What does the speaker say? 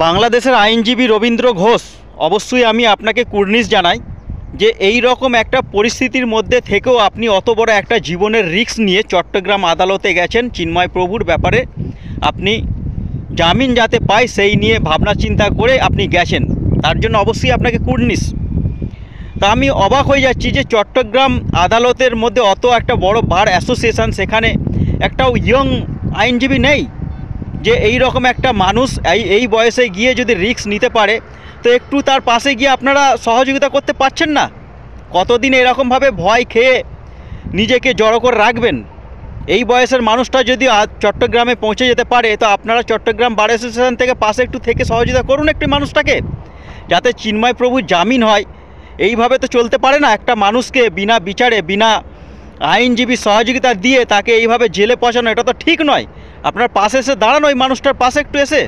বাংলাদেশের আইনজীবী রবীন্দ্র ঘোষ, অবশ্যই আমি আপনাকে কুর্নিশ জানাই যে এই রকম একটা পরিস্থিতির মধ্যে থেকেও আপনি অত বড় একটা জীবনের রিস্ক নিয়ে চট্টগ্রাম আদালতে গেছেন চিন্ময় প্রভুর ব্যাপারে। আপনি জামিন যাতে পায় সেই নিয়ে ভাবনা চিন্তা করে আপনি গেছেন, তার জন্য অবশ্যই আপনাকে কুর্নিশ। তা আমি অবাক হয়ে যাচ্ছি যে চট্টগ্রাম আদালতের মধ্যে অত একটা বড় বার অ্যাসোসিয়েশন, সেখানে একটাও ইয়ং আইনজীবী নেই যে এই রকম একটা মানুষ এই বয়সে গিয়ে যদি রিস্ক নিতে পারে, তো একটু তার পাশে গিয়ে আপনারা সহযোগিতা করতে পারছেন না? কতদিন এরকমভাবে ভয় খেয়ে নিজেকে জড়ো করে রাখবেন? এই বয়সের মানুষটা যদি চট্টগ্রামে পৌঁছে যেতে পারে, তো আপনারা চট্টগ্রাম বার অ্যাসোসিয়েশন থেকে পাশে একটু থেকে সহযোগিতা করুন একটি মানুষটাকে, যাতে চিন্ময় প্রভু জামিন হয়। এইভাবে তো চলতে পারে না, একটা মানুষকে বিনা বিচারে বিনা আইনজীবী সহযোগিতা দিয়ে তাকে এইভাবে জেলে পৌঁছানো, এটা তো ঠিক নয়। আপনার পাশে এসে দাঁড়ানো ওই মানুষটার পাশে একটু এসে।